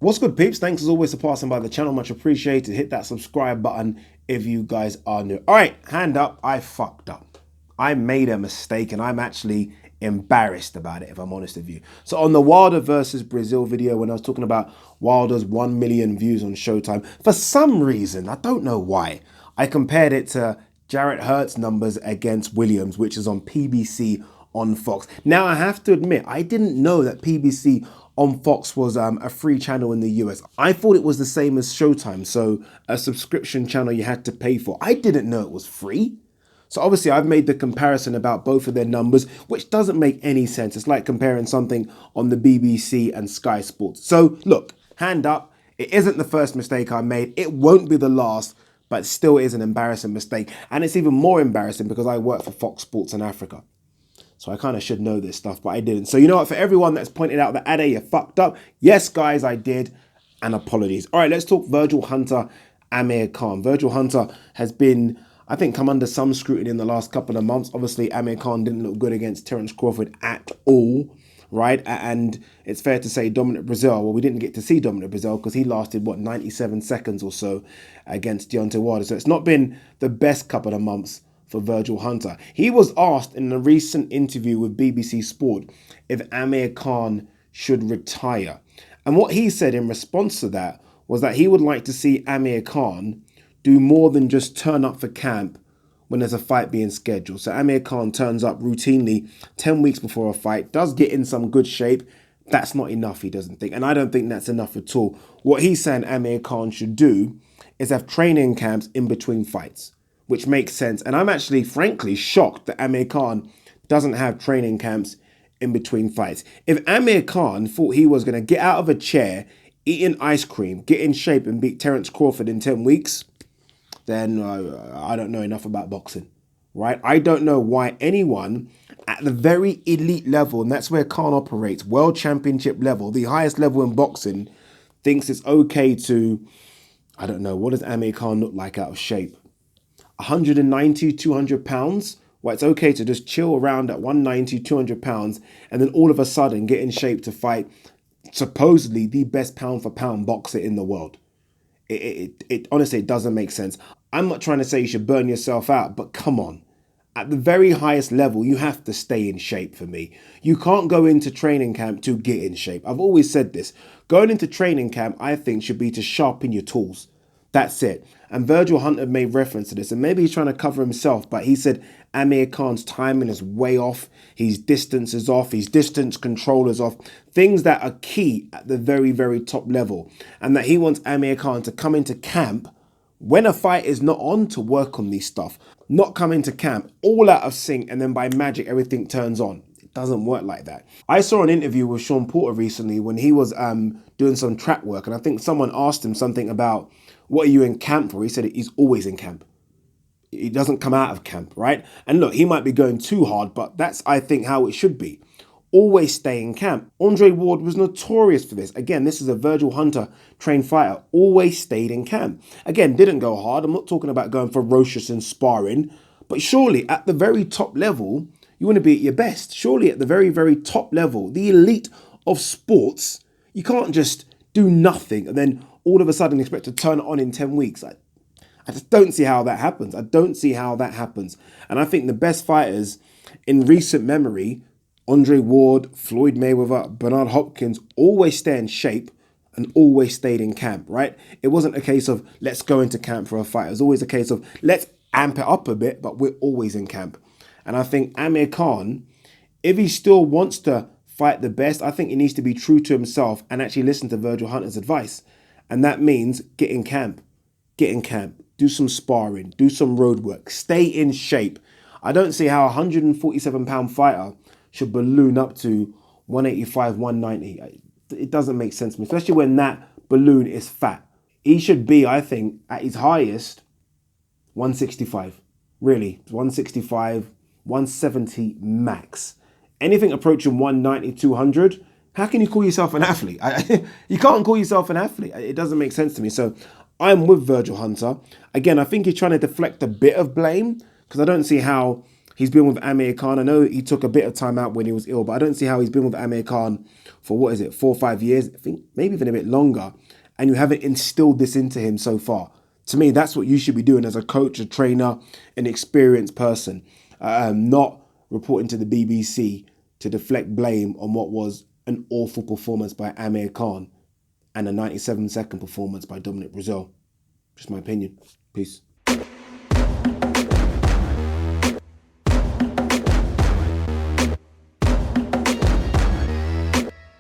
What's good, peeps? Thanks as always for passing by the channel. Much appreciated. Hit that subscribe button if you guys are new. All right, hand up. I fucked up. I made a mistake and I'm actually embarrassed about it, if I'm honest with you. So on the Wilder versus Brazil video, when I was talking about Wilder's 1 million views on Showtime, for some reason, I don't know why, I compared it to Jarrett Hurt's numbers against Williams, which is on PBC on Fox. Now, I have to admit, I didn't know that PBC on Fox was a free channel in the US. I thought it was the same as Showtime, so a subscription channel you had to pay for. I didn't know it was free. So obviously I've made the comparison about both of their numbers, which doesn't make any sense. It's like comparing something on the BBC and Sky Sports. So look, hand up, it isn't the first mistake I made. It won't be the last, but still is an embarrassing mistake. And it's even more embarrassing because I work for Fox Sports in Africa. So I kind of should know this stuff, but I didn't. So you know what, for everyone that's pointed out that Ade, you fucked up. Yes, guys, I did. And apologies. All right, let's talk Virgil Hunter, Amir Khan. Virgil Hunter has been, I think, come under some scrutiny in the last couple of months. Obviously, Amir Khan didn't look good against Terence Crawford at all, right? And it's fair to say Dominic Brazil, well, we didn't get to see Dominic Brazil because he lasted, 97 seconds or so against Deontay Wilder. So it's not been the best couple of months for Virgil Hunter. He was asked in a recent interview with BBC Sport if Amir Khan should retire. And what he said in response to that was that he would like to see Amir Khan do more than just turn up for camp when there's a fight being scheduled. So Amir Khan turns up routinely 10 weeks before a fight, does get in some good shape. That's not enough, he doesn't think. And I don't think that's enough at all. What he's saying Amir Khan should do is have training camps in between fights, which makes sense. And I'm actually, frankly, shocked that Amir Khan doesn't have training camps in between fights. If Amir Khan thought he was going to get out of a chair, eating ice cream, get in shape and beat Terence Crawford in 10 weeks, then I don't know enough about boxing, right? I don't know why anyone at the very elite level, and that's where Khan operates, world championship level, the highest level in boxing, thinks it's okay to, I don't know, what does Amir Khan look like out of shape? 190, 200 pounds, well, it's okay to just chill around at 190, 200 pounds, and then all of a sudden get in shape to fight supposedly the best pound for pound boxer in the world. It honestly, it doesn't make sense. I'm not trying to say you should burn yourself out, but come on. At the very highest level, you have to stay in shape for me. You can't go into training camp to get in shape. I've always said this. Going into training camp, I think, should be to sharpen your tools. That's it. And Virgil Hunter made reference to this, and maybe he's trying to cover himself, but he said Amir Khan's timing is way off, his distance is off, his distance control is off, things that are key at the very, very top level, and that he wants Amir Khan to come into camp when a fight is not on to work on these stuff, not come into camp all out of sync and then by magic everything turns on. It doesn't work like that. I saw an interview with Sean Porter recently when he was doing some track work, and I think someone asked him something about, what are you in camp for? He said he's always in camp. He doesn't come out of camp, right? And look, he might be going too hard, but that's, I think, how it should be. Always stay in camp. Andre Ward was notorious for this. Again, this is a Virgil Hunter trained fighter. Always stayed in camp. Again, didn't go hard. I'm not talking about going ferocious and sparring, but surely at the very top level, you want to be at your best. Surely at the very, very top level, the elite of sports, you can't just do nothing and then all of a sudden expect to turn it on in 10 weeks. I just don't see how that happens. I don't see how that happens. And I think the best fighters in recent memory, Andre Ward, Floyd Mayweather, Bernard Hopkins, always stay in shape and always stayed in camp, right? It wasn't a case of let's go into camp for a fight. It was always a case of let's amp it up a bit, but we're always in camp. And I think Amir Khan, if he still wants to fight the best, I think he needs to be true to himself and actually listen to Virgil Hunter's advice. And that means get in camp, do some sparring, do some road work, stay in shape. I don't see how a 147-pound fighter should balloon up to 185, 190. It doesn't make sense to me, especially when that balloon is fat. He should be, I think, at his highest, 165. Really, 165, 170 max. Anything approaching 190, 200, how can you call yourself an athlete? You can't call yourself an athlete. It doesn't make sense to me. So I'm with Virgil Hunter. Again, I think he's trying to deflect a bit of blame because I don't see how He's been with Amir Khan. I know he took a bit of time out when he was ill, but I don't see how he's been with Amir Khan for, 4 or 5 years? I think maybe even a bit longer. And you haven't instilled this into him so far. To me, that's what you should be doing as a coach, a trainer, an experienced person. Not reporting to the BBC to deflect blame on what was an awful performance by Amir Khan and a 97-second performance by Dominic Brazil. Just my opinion. Peace.